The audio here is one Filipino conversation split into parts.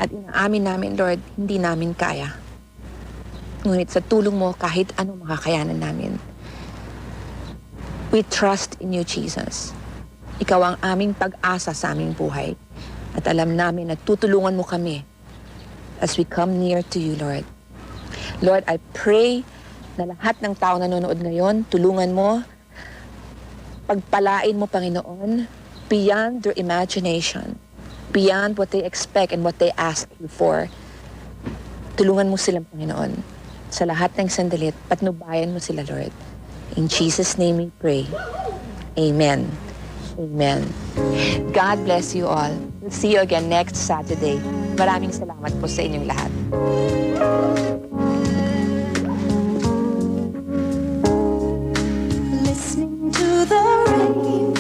At inaamin namin, Lord, hindi namin kaya. Ngunit sa tulong mo, kahit ano makakayanan namin. We trust in you, Jesus. Ikaw ang aming pag-asa sa aming buhay. At alam namin na tutulungan mo kami as we come near to you, Lord. Lord, I pray na lahat ng tao nanonood ngayon, tulungan mo, pagpalain mo, Panginoon, beyond their imagination, beyond what they expect and what they ask you for. Tulungan mo sila, Panginoon, sa lahat ng sandali at patnubayan mo sila, Lord. In Jesus' name we pray. Amen. Amen. God bless you all. We'll see you again next Saturday. Maraming salamat po sa inyong lahat. Listening to the rain,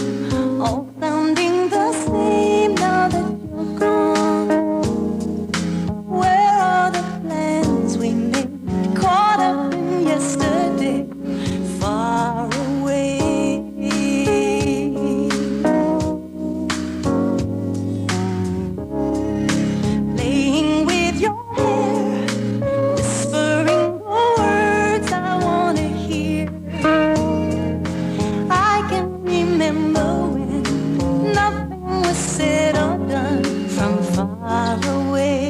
all sounding the same now that you're gone. Where are the plans we made? Caught up in yesterday, far away. Playing with your hair, whispering the words I wanna hear. I can remember when nothing was said or done from far away.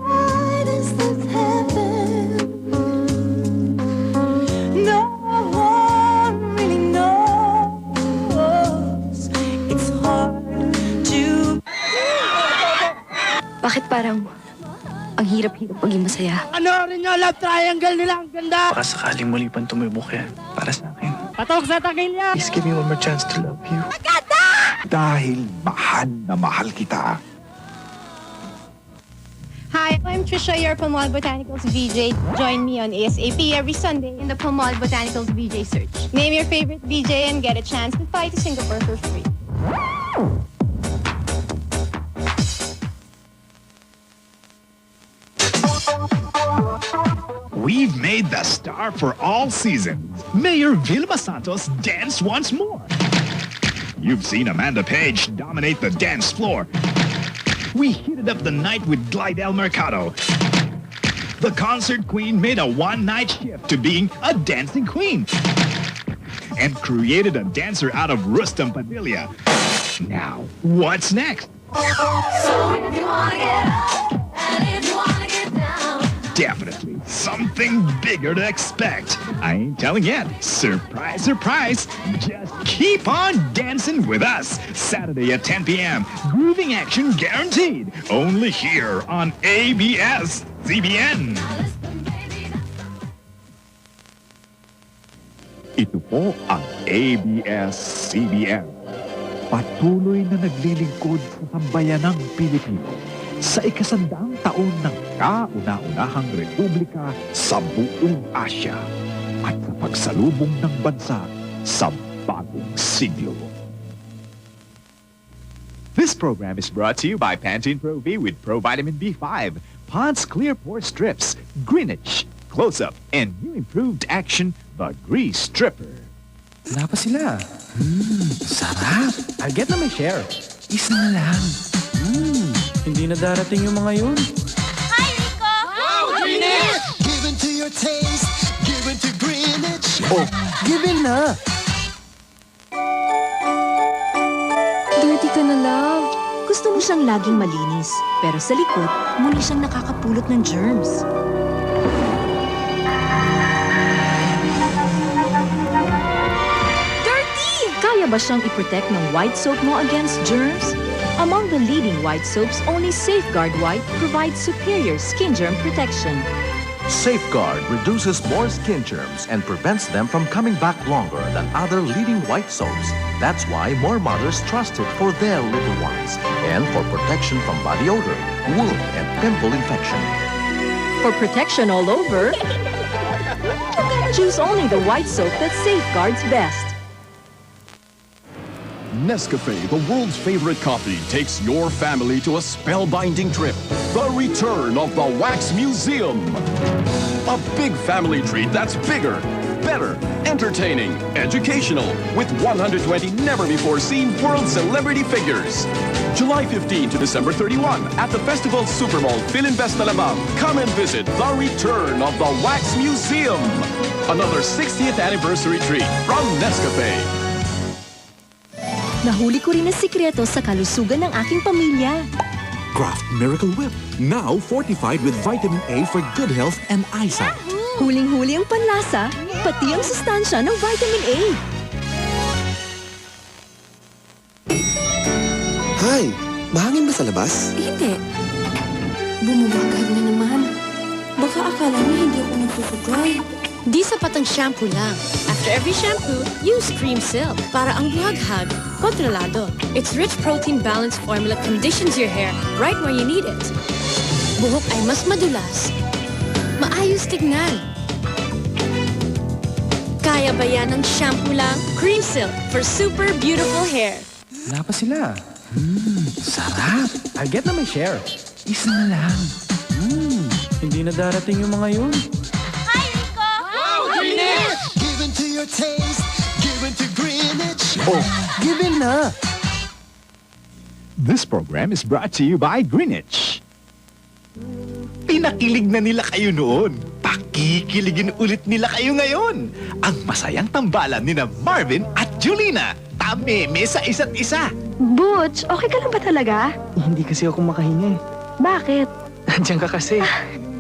Why does this happen? No one really knows. It's hard to. Bakit parang ang hirap-hirap maging masaya? Ano rin yung love triangle nila? Ang ganda! Baka sakaling muli pang tumibok yan para sa akin. Patok sa takilya! Please give me one more chance to love you. Dahil mahal na mahal kita. Hi, I'm Trisha, your Palmol Botanicals VJ. Join me on ASAP every Sunday in the Palmol Botanicals VJ search. Name your favorite VJ and get a chance to fly to Singapore for free. We've made the star for all seasons. Mayor Vilma Santos dance once more. You've seen Amanda Page dominate the dance floor. We heated up the night with Glidel Mercado. The concert queen made a one-night shift to being a dancing queen and created a dancer out of Rustam Padilla. Now, what's next? Definitely something bigger to expect. I ain't telling yet. Surprise, surprise. Just keep on dancing with us. Saturday at 10 p.m. Grooving action guaranteed. Only here on ABS-CBN. Ito po ang ABS-CBN. Patuloy na naglilingkod sa sambayanang Pilipino sa ikasandaang taon ng kauna-unahang republika sa buong Asya at sa pagsalubong ng bansa sa bagong siglo. This program is brought to you by Pantene Pro V with Pro Vitamin B5, Pond's Clear Pore Strips, Greenwich, Close-Up, and new improved action, the Grease Stripper. Wala pa sila. Sarap. I'll get na my share. Isa na lang. Hindi na darating yung mga yun. Hi, Rico! Wow, Greenwich! Given to your taste, given to Greenwich. Oh, give in na. Dirty ka na, love. Gusto mo siyang laging malinis, pero sa likod, muli siyang nakakapulot ng germs. Dirty! Kaya ba siyang i-protect ng white soap mo against germs? Among the leading white soaps, only Safeguard White provides superior skin germ protection. Safeguard reduces more skin germs and prevents them from coming back longer than other leading white soaps. That's why more mothers trust it for their little ones and for protection from body odor, wound, and pimple infection. For protection all over, choose only the white soap that safeguards best. Nescafe, the world's favorite coffee, takes your family to a spellbinding trip. The return of the Wax Museum. A big family treat that's bigger, better, entertaining, educational, with 120 never-before-seen world celebrity figures. July 15 to December 31 at the Festival Supermall Philinvest Alabang. Come and visit the return of the Wax Museum. Another 60th anniversary treat from Nescafe. Nahuli ko rin ang sikreto sa kalusugan ng aking pamilya. Kraft Miracle Whip, now fortified with vitamin A for good health and eyesight. Huling-huli ang panlasa, pati ang sustansya ng vitamin A. Hi! Mahangin ba sa labas? Hindi. Bumabagad na naman. Baka akala niya hindi ako nagsusugay. Di sapat ang shampoo lang. After every shampoo, use Cream Silk para ang buhaghag kontrolado. Its rich protein balanced formula conditions your hair right where you need it. Buhok ay mas madulas. Maayos tignan. Kaya ba yan ng shampoo lang? Cream Silk for super beautiful hair. Wala pa sila. Sarap. I'll get na my share. Isa na lang. Hindi na darating yung mga yun. Give in to your taste, give in to Greenwich. Oh, give in na. This program is brought to you by Greenwich. Pinakilig na nila kayo noon. Pakikiligin ulit nila kayo ngayon. Ang masayang tambalan ni na Marvin at Julina. Tameme sa isa't isa. Butch, okay ka lang ba talaga? Hindi kasi ako makahinga eh. Bakit? Andiyan ka kasi.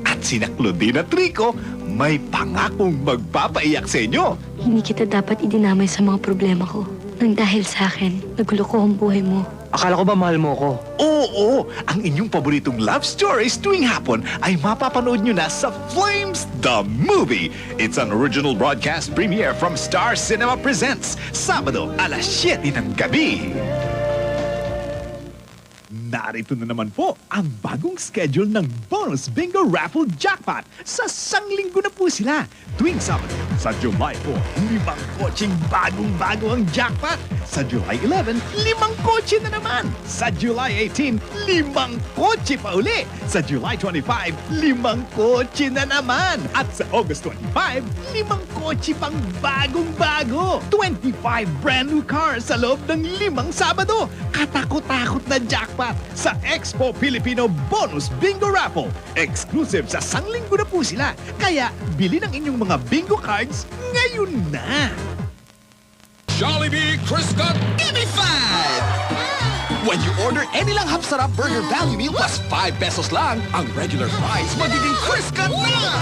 At sina Claudine at Rico, may pangakong magpapaiyak sa inyo. Hindi kita dapat idinamay sa mga problema ko. Nang dahil sa akin, nagulo ko ang buhay mo. Akala ko ba mahal mo ko? Oo, ang inyong paboritong love stories tuwing hapon ay mapapanood nyo na sa Flames the Movie. It's an original broadcast premiere from Star Cinema Presents, Sabado, alas 7 ng gabi. Narito na naman po ang bagong schedule ng Bonus Bingo Raffle Jackpot. Sa sanglinggo na po sila. Tuwing Sabado, sa July 4, 5 kotseng bagong-bago ang jackpot. Sa July 11, 5 kotse na naman. Sa July 18, 5 kotse pa uli. Sa July 25, 5 kotse na naman. At sa August 25, 5 kotse pang bagong-bago. 25 brand new cars sa loob ng 5 Sabado. Katakot-takot na jackpot sa Expo Filipino Bonus Bingo Raffle. Exclusive sa sanglinggo na po sila. Kaya bili ng inyong mga bingo cards ngayon na. Jollibee Criscut, give me 5! When you order any lang Hapsarap Burger Value Meal plus 5 pesos lang, ang regular price magiging Criscut na!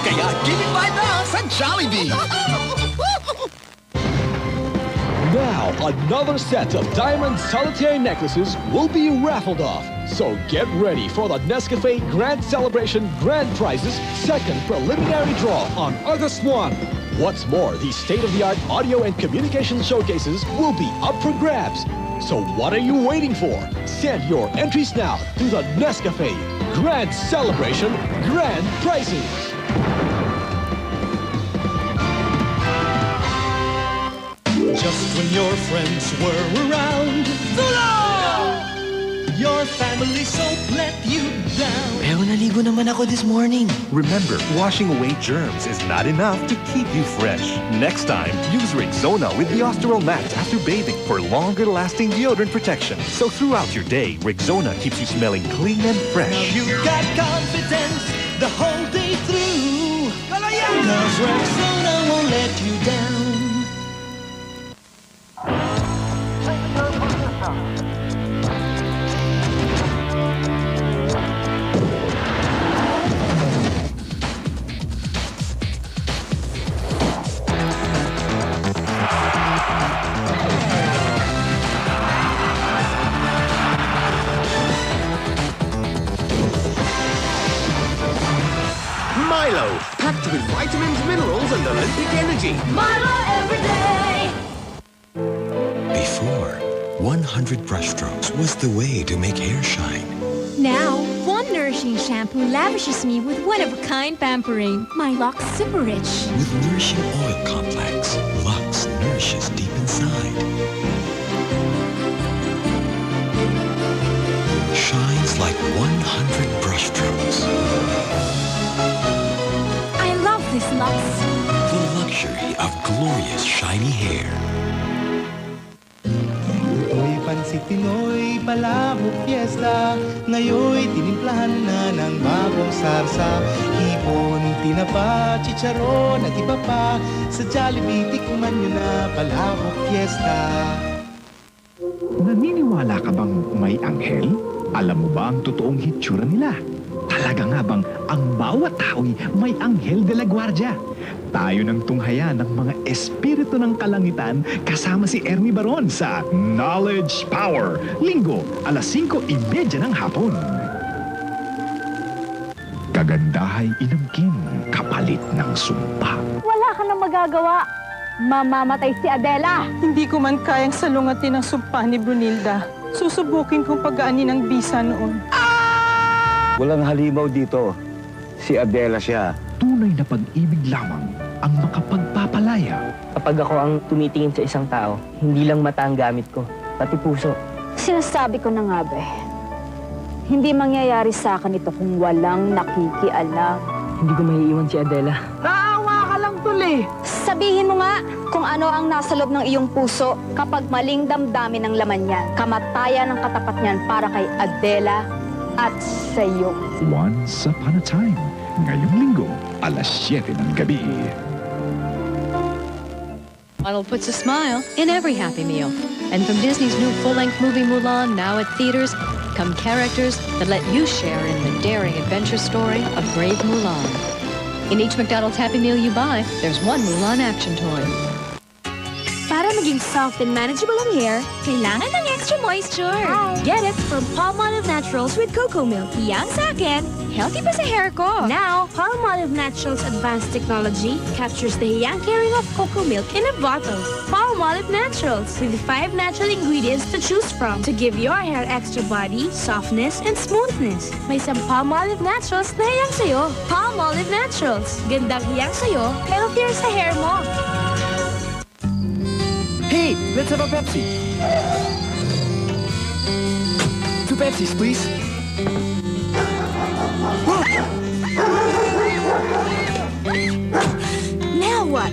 Kaya give me 5 na sa Jollibee! Now, another set of diamond solitaire necklaces will be raffled off. So get ready for the Nescafe Grand Celebration Grand Prizes second preliminary draw on August 1. What's more, these state-of-the-art audio and communication showcases will be up for grabs. So what are you waiting for? Send your entries now to the Nescafe Grand Celebration Grand Prizes. Just when your friends were around, your family soap let you down. Pero naligo naman ako this morning. Remember, washing away germs is not enough to keep you fresh. Next time, use Rexona with the Osterol Max after bathing for longer-lasting deodorant protection. So throughout your day, Rexona keeps you smelling clean and fresh. Now you got confidence the whole day through. Cause Rexona won't let you down. Milo, packed with vitamins, minerals, and Olympic energy. Milo every day. Before, 100 brushstrokes was the way to make hair shine. Now, one nourishing shampoo lavishes me with one-of-a-kind pampering. My locks super rich. With nourishing oil complex, Lux nourishes deep inside. Shines like 100 brushstrokes. I love this Lux. luxurious, shiny hair. Ito'y Pansit Pinoy Palabok Fiesta. Ngayon'y tinimplahan na ng bagong sarsa. Hipon, tinapa, chicharon at iba pa. Sa Jollibee, tikman nyo na Palabok Fiesta. Naniniwala ka bang may anghel? Alam mo ba ang totoong hitsura nila? Talaga nga bang ang bawat tao'y may anghel de la guardia? Tayo ng tunghaya ng mga espiritu ng kalangitan kasama si Ernie Baron sa Knowledge Power. Linggo, alas 5:30 ng hapon. Kagandahay inamkin, kapalit ng sumpa. Wala ka nang magagawa. Mamamatay si Adela. Hindi ko man kayang salungatin ang sumpa ni Brunilda. Susubukin kong pagaanin ang bisa noon. Walang halimaw dito. Si Adela siya. Tunay na pag-ibig lamang ang makapagpapalaya. Kapag ako ang tumitingin sa isang tao, hindi lang mata ang gamit ko, pati puso. Sinasabi ko na nga ba, hindi mangyayari sa akin ito kung walang nakikialam. Hindi ko maiiwan si Adela. Naawa ka lang tuli. Sabihin mo nga kung ano ang nasa loob ng iyong puso kapag maling damdamin ang laman niyan. Kamatayan ang katapat niyan para kay Adela at sa iyo. Once upon a time, ngayong linggo, alas 7 ng gabi. Ronald puts a smile in every Happy Meal. And from Disney's new full-length movie Mulan, now at theaters, come characters that let you share in the daring adventure story of brave Mulan. In each McDonald's Happy Meal you buy, there's one Mulan action toy. Para maging soft and manageable ang hair, kailangan ng extra moisture. Get it from Palmolive Naturals with cocoa milk. Yang sa akin, healthy pa sa hair ko. Now, Palmolive Naturals advanced technology captures the hiyang caring of cocoa milk in a bottle. Palmolive Naturals with 5 natural ingredients to choose from to give your hair extra body, softness, and smoothness. May isang Palmolive Naturals na hiyang sa'yo. Palmolive Naturals. Gandang hiyang sa'yo, healthier sa hair mo. Hey, let's have a Pepsi. 2 Pepsis, please. Now what?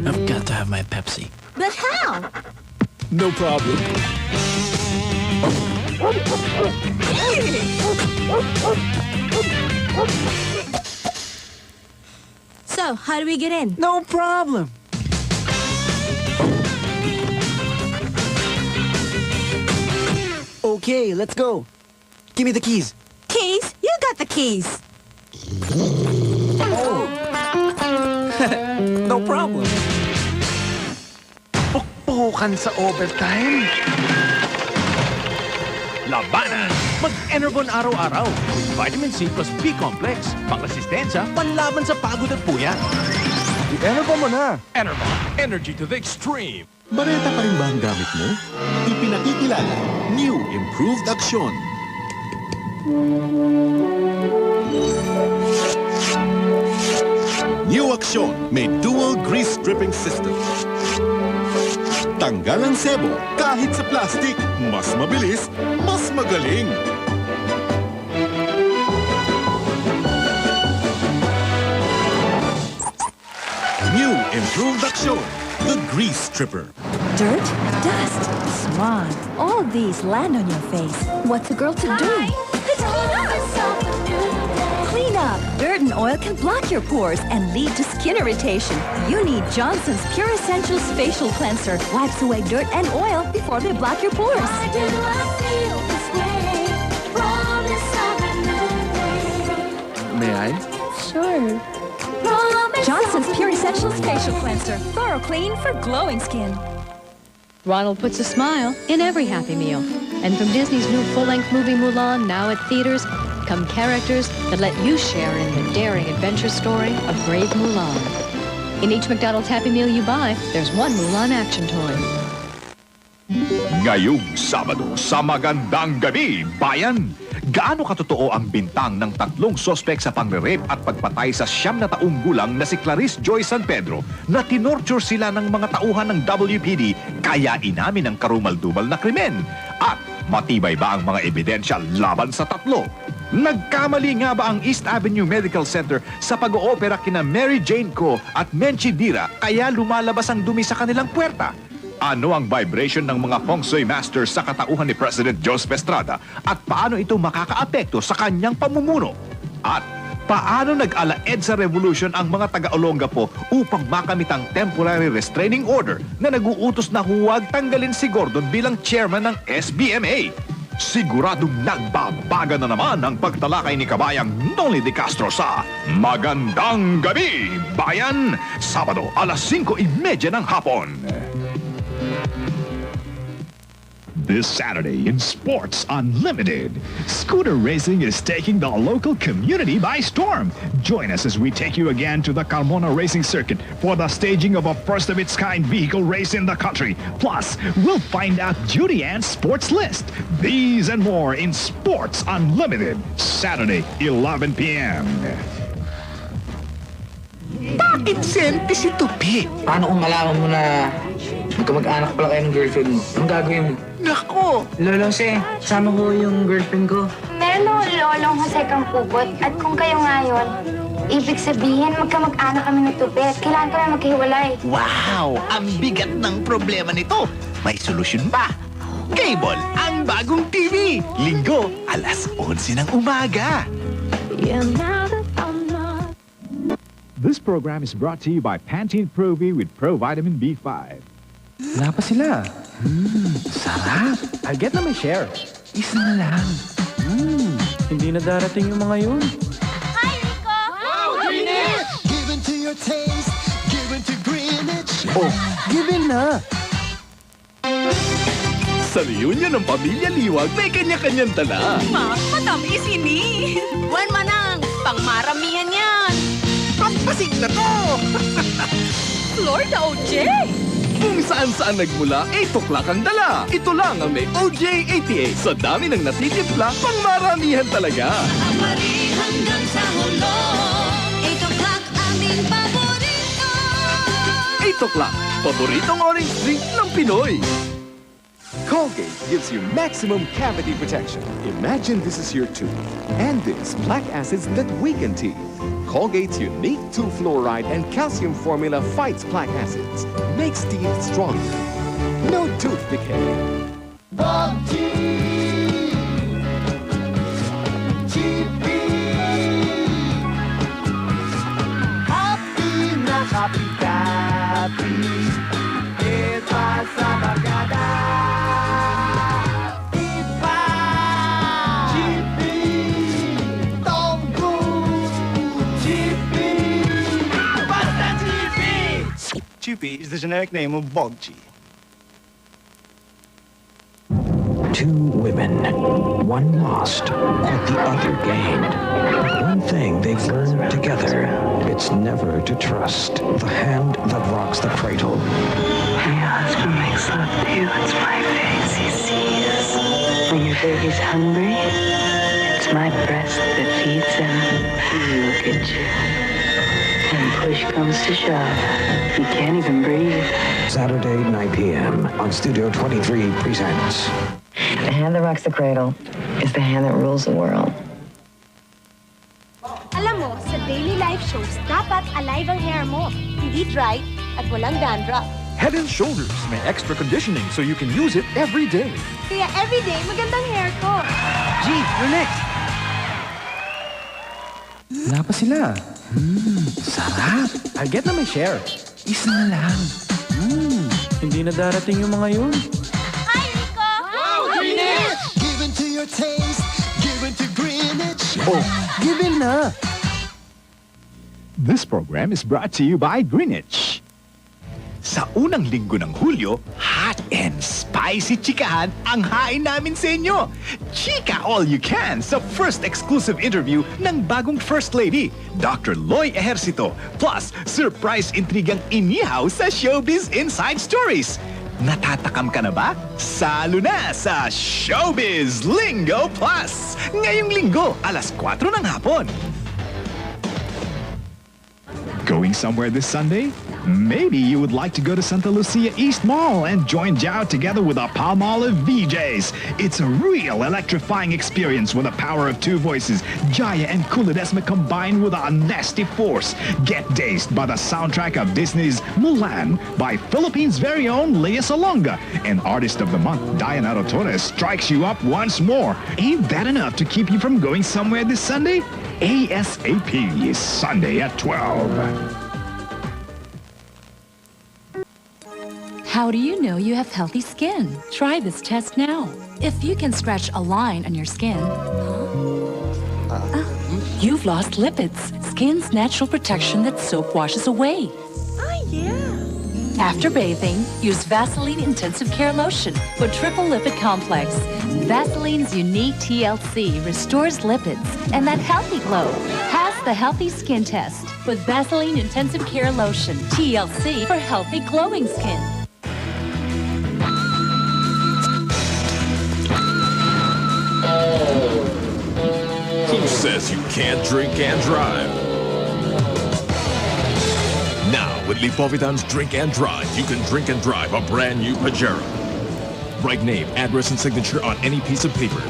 I've got to have my Pepsi. But how? No problem. So, how do we get in? No problem. Okay, let's go. Give me the keys. Keys? You got the keys. No problem. Pukpukan sa overtime. Labanan! Mag-Enervon araw-araw. Vitamin C plus B-complex. Pang-resistensya, panlaban sa pagod at puyat. I-Enervon mo na. Enervon, energy to the extreme. Bareta pa rin ba ang gamit mo? Ipinakikilala, New Improved Action. New Action may dual grease stripping system. Tanggal ang sebo kahit sa plastic. Mas mabilis, mas magaling. New Improved Action, the grease stripper. Dirt, dust, smog. All these land on your face. What's a girl to do? Let's Clean up. Dirt and oil can block your pores and lead to skin irritation. You need Johnson's Pure Essentials Facial Cleanser. Wipes away dirt and oil before they block your pores. May I? Sure. Johnson's Pure Essentials Facial Cleanser. Thorough clean for glowing skin. Ronald puts a smile in every Happy Meal. And from Disney's new full-length movie Mulan, now at theaters, come characters that let you share in the daring adventure story of brave Mulan. In each McDonald's Happy Meal you buy, there's one Mulan action toy. Ngayong Sabado sa Magandang Gabi, Bayan! Gaano katotoo ang bintang ng 3 sospek sa pangre-rape at pagpatay sa 9 na taong gulang na si Clarice Joy San Pedro na tinorture sila ng mga tauhan ng WPD kaya inamin ang karumal-dumal na krimen? At matibay ba ang mga ebidensya laban sa 3? Nagkamali nga ba ang East Avenue Medical Center sa pag-oopera kina Mary Jane Co at Menchi Dira kaya lumalabas ang dumi sa kanilang puwerta? Ano ang vibration ng mga feng shui masters sa katauhan ni President Joseph Estrada at paano ito makakaapekto sa kanyang pamumuno? At paano nag-alaed sa revolution ang mga taga-Olongapo upang makamit ang temporary restraining order na nag-uutos na huwag tanggalin si Gordon bilang chairman ng SBMA? Siguradong nagbabaga na naman ang pagtalakay ni Kabayang Noli de Castro sa Magandang Gabi, Bayan! Sabado, alas 5:30 ng hapon. This Saturday in Sports Unlimited, scooter racing is taking the local community by storm. Join us as we take you again to the Carmona Racing Circuit for the staging of a first-of-its-kind vehicle race in the country. Plus, we'll find out Judy Ann's sports list. These and more in Sports Unlimited, Saturday, 11 p.m. Bakit sente si Tupi? Paano kung malaman mo na magkamag-anak pala kayo ng girlfriend mo? Anong gagawin mo? Nako! Lolo Jose, kasama ko yung girlfriend ko. Meron mo lolong Jose kang pupot at kung kayo ngayon, ibig sabihin magkamag-anak kami ng Tupi at kailangan kami magkahiwalay. Wow! Ang bigat ng problema nito. May solusyon ba? Cable, ang bagong TV. Linggo, alas 11 ng umaga. This program is brought to you by Pantene Pro-V with Pro Vitamin B5. Wala pa sila. Sarap. I'll get na my share. Isa na lang. Hindi na darating yung mga yun. Hi, Rico! Wow, Greenwich! Give in to your taste, give in to Greenwich. Oh, give in na. Sa reunion ng Pamilya Liwag, may kanya-kanyang tala. Matamis ini. Buwan manang, pangmaramihan yan. Pampasig na to! Lord OJ! Kung saan-saan nagmula, 8 o'clock ang dala. Ito lang ang may OJ88. Sa dami ng natitimpla, pangmaramihan talaga. Amari hanggang sa hulo. 8 o'clock aming paborito. 8 o'clock, paboritong orange drink ng Pinoy. Colgate gives you maximum cavity protection. Imagine this is your tooth, and this black acids that weaken teeth. Colgate's unique 2-fluoride and calcium formula fights black acids, makes teeth stronger. No tooth decay. Happy na happy-happy. Iba sa bagada. Iba! GP! Tonggu! GP! Basta GP! Chippy is the generic name of Bogchi. Two women, one lost, but the other gained. But one thing they've learned together, it's never to trust the hand that rocks the cradle. My husband makes love to you. It's my face he sees. When your baby's hungry, it's my breast that feeds him. Look at you. When push comes to shove, he can't even breathe. Saturday, 9 p.m. on Studio 23 presents. The hand that rocks the cradle is the hand that rules the world. Alam mo, sa daily life shows, dapat alive ang hair mo. Hindi dry at walang dandruff. Head and Shoulders may extra conditioning so you can use it every day. Kaya everyday, magandang hair ko. G, you're next. Wala pa sila. Sarap. I'll get na my share. Isa na lang. Hindi na darating yung mga yun. Hi, Rico! Wow, Greenwich! Give in to your taste, give in to Greenwich. Oh, give in na. This program is brought to you by Greenwich. Sa unang linggo ng Hulyo, hot and spicy chikahan ang hain namin sa inyo. Chika all you can sa first exclusive interview ng bagong First Lady, Dr. Loy Ejercito, plus surprise intrigang inihaw sa Showbiz Inside Stories. Natatakam ka na ba? Salo na sa Showbiz Lingo Plus! Ngayong linggo, alas 4 ng hapon. Going somewhere this Sunday? Maybe you would like to go to Santa Lucia East Mall and join Jao together with our Palmolive VJs. It's a real electrifying experience with the power of two voices, Jaya and Kulidesma combined with our nasty force. Get dazed by the soundtrack of Disney's Mulan by Philippines' very own Lea Salonga. And Artist of the Month, Diana Torres, strikes you up once more. Ain't that enough to keep you from going somewhere this Sunday? ASAP is Sunday at 12. How do you know you have healthy skin? Try this test now. If you can scratch a line on your skin, you've lost lipids, skin's natural protection that soap washes away. Oh, yeah. After bathing, use Vaseline Intensive Care Lotion with triple lipid complex. Vaseline's unique TLC restores lipids and that healthy glow. Pass the healthy skin test with Vaseline Intensive Care Lotion. TLC for healthy glowing skin. Who says you can't drink and drive? Now, with Lipovitan's Drink and Drive, you can drink and drive a brand new Pajero. Write name, address, and signature on any piece of paper.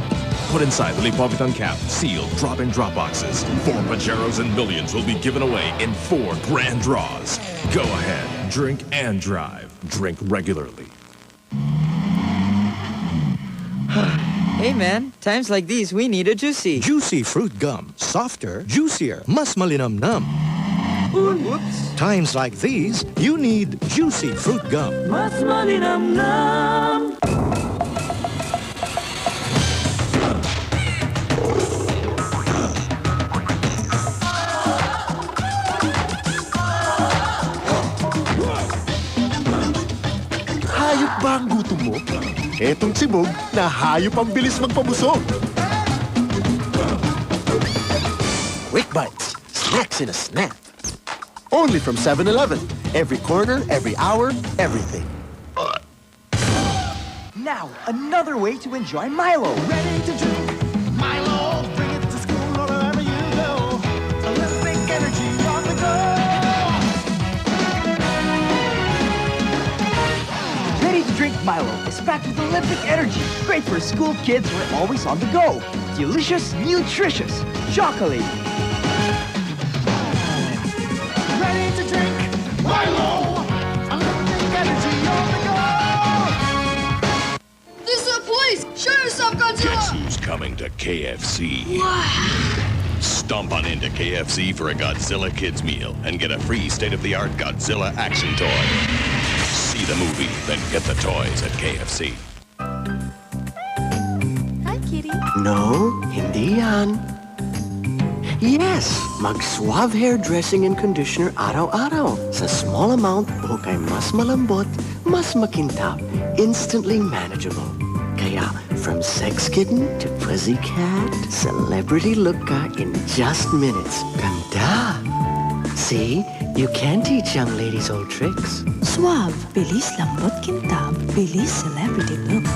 Put inside the Lipovitan cap, sealed, drop and drop boxes. 4 Pajeros and millions will be given away in 4 grand draws. Go ahead, drink and drive. Drink regularly. Hey man, times like these we need a Juicy. Juicy fruit gum. Softer, juicier, mas malinamnam. Whoops. Times like these, you need Juicy fruit gum. Mas malinamnam. Hayop ba ang gutom mo? Etong sibog na hayop ang bilis magpabusog. Quick Bites, snacks in a snap. Only from 7-Eleven. Every corner, every hour, everything. Now, another way to enjoy Milo. Ready to drink Milo. Bring it to school or wherever you go. Olympic energy on the go. Ready to drink Milo is packed with Olympic energy. Great for school kids who are always on the go. Delicious, nutritious, chocolate. Ready to drink Milo. Olympic energy on the go. This is the police! Show yourself, Godzilla! Guess who's coming to KFC? Stomp on into KFC for a Godzilla Kids meal and get a free state-of-the-art Godzilla action toy. See the movie, then get the toys at KFC. Hi, Kitty. No, hindi yan. Yes, mag-Suave hair dressing and conditioner araw-araw. Sa small amount, buhok ay mas malambot, mas makintab, instantly manageable. Kaya, from sex kitten to pussycat, celebrity look ka in just minutes. Ganda! See? You can teach young ladies old tricks. Suave, bilis lambot kintab, bilis celebrity look.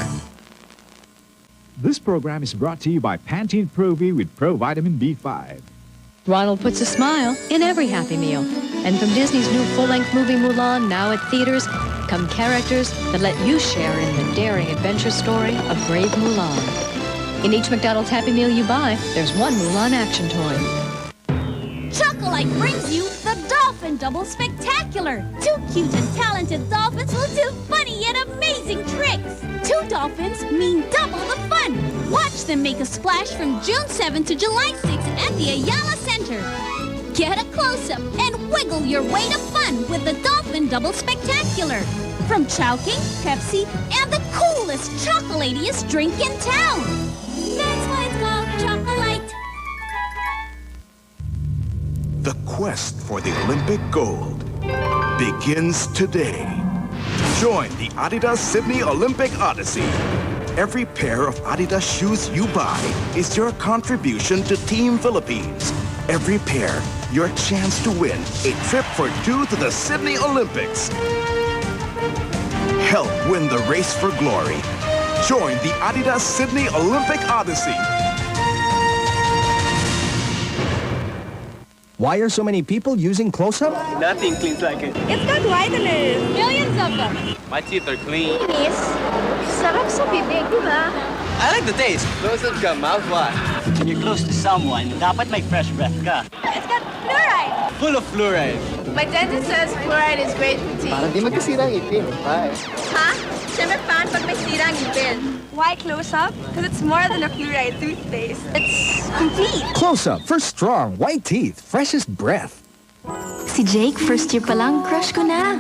This program is brought to you by Pantene Pro-V with Pro Vitamin B5. Ronald puts a smile in every Happy Meal. And from Disney's new full-length movie Mulan, now at theaters, come characters that let you share in the daring adventure story of brave Mulan. In each McDonald's Happy Meal you buy, there's one Mulan action toy. Chocolate brings you the Dolphin Double Spectacular. 2 cute and talented dolphins will do funny yet amazing tricks. 2 dolphins mean double the fun. Watch them make a splash from June 7 to July 6 at the Ayala Center. Get a close-up and wiggle your way to fun with the Dolphin Double Spectacular. From Chowking, Pepsi, and the coolest, chocolatiest drink in town. That's why it's called Chocolate. The quest for the Olympic gold begins today. Join the Adidas Sydney Olympic Odyssey. Every pair of Adidas shoes you buy is your contribution to Team Philippines. Every pair, your chance to win a trip for 2 to the Sydney Olympics. Help win the race for glory. Join the Adidas Sydney Olympic Odyssey. Why are so many people using Close-Up? Nothing cleans like it. It's got vitamins. Millions of them. My teeth are clean. Miss, sarap sa bibig, di ba? I like the taste. Close-Up's got mouthwash. When you're close to someone, dapat may fresh breath ka. It's got fluoride. Full of fluoride. My dentist says fluoride is great for teeth. Para di magkasira ang ipin. Bye. Ha? Siyempre fan pag may sira ang ngipin. Why Close-Up? Because it's more than a fluoride toothpaste. It's complete. Close-Up for strong, white teeth, freshest breath. Si Jake, first year pa lang, crush ko na.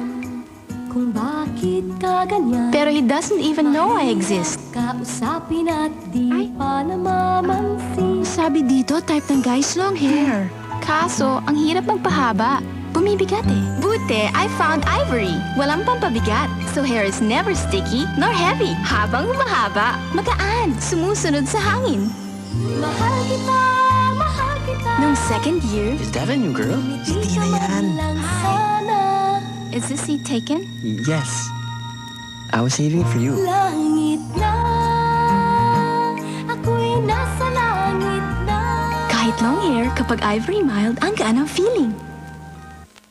Kung bakit ka ganyan. Pero he doesn't even know I exist. Kausapin at di pa namamansin. Sabi dito, type ng guys long hair. Kaso, ang hirap magpahaba. Bumibigat eh. Buti, I found Ivory. Walang pampabigat. So hair is never sticky nor heavy. Habang humahaba, magaan. Sumusunod sa hangin. Mahal kita, mahal kita. Nung second year, Is that a new girl? Hindi na yan. Is this seat taken? Yes. I was saving it for you. Langit na, ako'y nasa langit na. Kahit long hair, kapag Ivory mild, ang gaan ang feeling.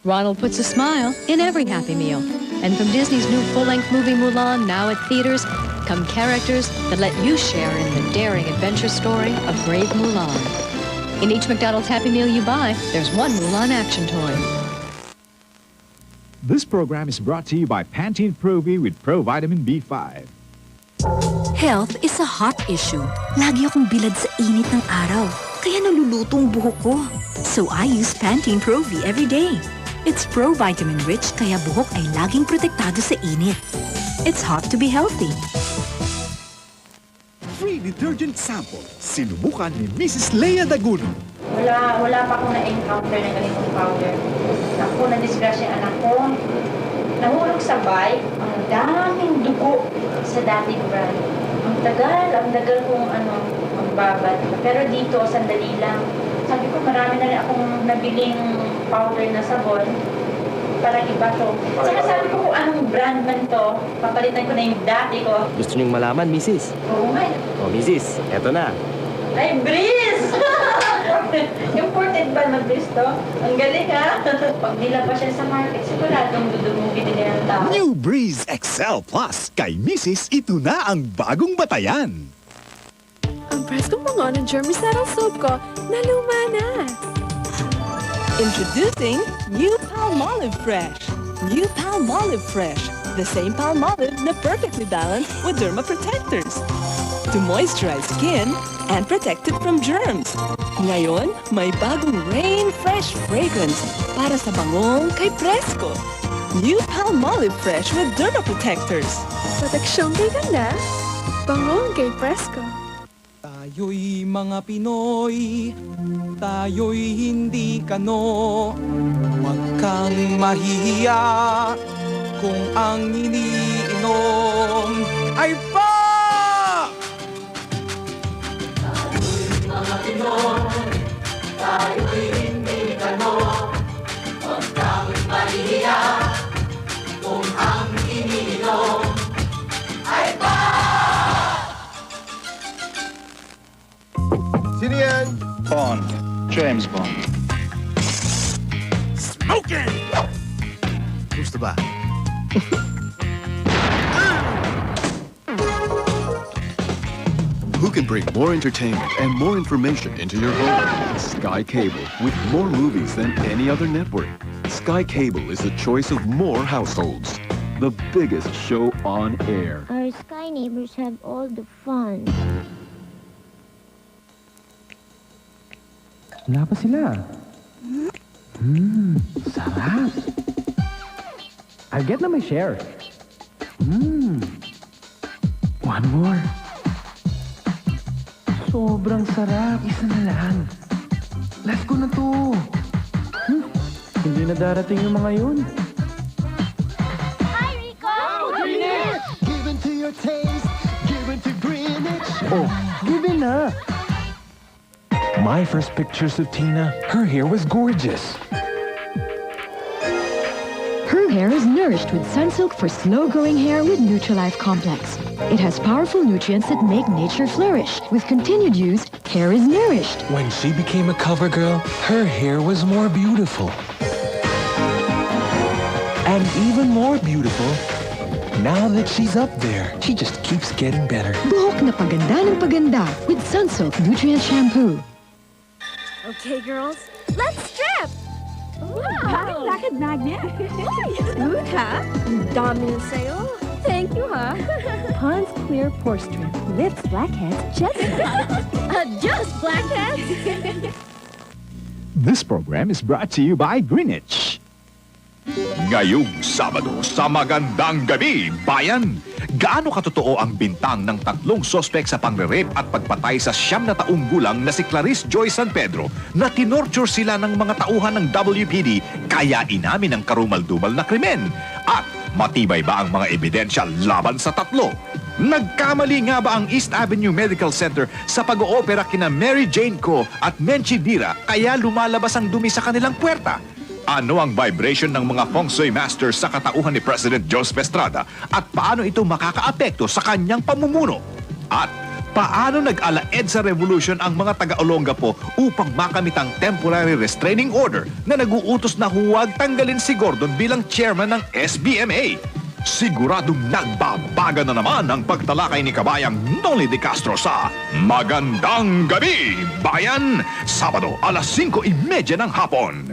Ronald puts a smile in every Happy Meal. And from Disney's new full-length movie Mulan, now at theaters, come characters that let you share in the daring adventure story of brave Mulan. In each McDonald's Happy Meal you buy, there's one Mulan action toy. This program is brought to you by Pantene Pro-V with Pro Vitamin B5. Health is a hot issue. Lagi akong bilad sa init ng araw. Kaya naluluto ang buhok ko. So I use Pantene Pro-V every day. It's pro-vitamin rich kaya buhok ay laging protektado sa init. It's hot to be healthy. Free detergent sample. Sinubukan ni Mrs. Lea Daguno. Wala pa akong na-encounter ng ganitong powder. Ako, na-disgrasya yung anak ko. Nahulog sa bike, ang daming dugo sa dating brand. Ang tagal kong magbabat. Pero dito, sandali lang. Sabi ko, marami na rin akong nabiling powder na sabon. Parang iba to. Saka sabi ko kung anong brand man to, papalitan ko na yung dati ko. Gusto niyong malaman, Mrs.? Oo nga. Oh, Mrs., eto na. Ay, Breeze! Imported ba na Breeze to? Ang galing ha! Pag nila pa siya sa market, siguradong dudugong binili ng tao. New Breeze XL Plus. Kay Mrs. ito na ang bagong batayan. Ang preskong bango ng germicidal soap ko na luma na. Introducing New Palmolive Fresh. New Palmolive Fresh. The same Palmolive na perfectly balanced with derma protectors to moisturize skin and protect it from germs. Ngayon, may bagong Rain Fresh fragrance para sa bangong kay Presko. New Palmolive Fresh with derma protectors. Proteksyong kay ganda, bangong kay Presko. Tayo'y mga Pinoy, tayo'y hindi kano. Huwag kang mahihiya kung ang iniinom ay pa! Tayo'y mga Pinoy, tayo'y hindi kano. Huwag kang mahihiya kung ang iniinom ay pa! Sino yan? Bond. James Bond. Smoking! Gusto ba? Who can bring more entertainment and more information into your home? Sky Cable, with more movies than any other network. Sky Cable is the choice of more households. The biggest show on air. Our Sky neighbors have all the fun. Wala pa sila. Sarap. I'll get na my share. One more. Sobrang sarap. Isa na lang. Let's go na to. Hindi na darating yung mga yun. Hi, Rico! Greenwich! Give in to your taste. Give in to Greenwich. Oh, give in na. My first pictures of Tina, her hair was gorgeous. Her hair is nourished with Sunsilk for slow-growing hair with Nutrilite Complex. It has powerful nutrients that make nature flourish. With continued use, hair is nourished. When she became a cover girl, her hair was more beautiful. And even more beautiful, now that she's up there, she just keeps getting better. Buhok na paganda ng paganda with Sunsilk Nutrient Shampoo. Okay, girls, let's strip! Wow! Bakit magnet? Smooth, ha? Dami ng sayo. Thank you, ha? Pond's Clear Pore Strip lifts blackheads Just blackheads? This program is brought to you by Greenwich. Ngayong Sabado sa Magandang Gabi, Bayan! Gaano katotoo ang bintang ng 3 sospek sa pangre-rape at pagpatay sa 9 na taong gulang na si Clarice Joy San Pedro na tinorture sila ng mga tauhan ng WPD kaya inamin ang karumal-dumal na krimen? At matibay ba ang mga ebidensya laban sa 3? Nagkamali nga ba ang East Avenue Medical Center sa pag-oopera kina Mary Jane Co at Menchi Dira kaya lumalabas ang dumi sa kanilang puwerta? Ano ang vibration ng mga feng shui masters sa katauhan ni President Joseph Estrada at paano ito makakaapekto sa kanyang pamumuno? At paano nag-alaed sa revolution ang mga taga-Olongapo upang makamit ang temporary restraining order na nag-uutos na huwag tanggalin si Gordon bilang chairman ng SBMA? Siguradong nagbabaga na naman ang pagtalakay ni kabayang Noli De Castro sa Magandang Gabi, Bayan! Sabado, 5:30 ng hapon.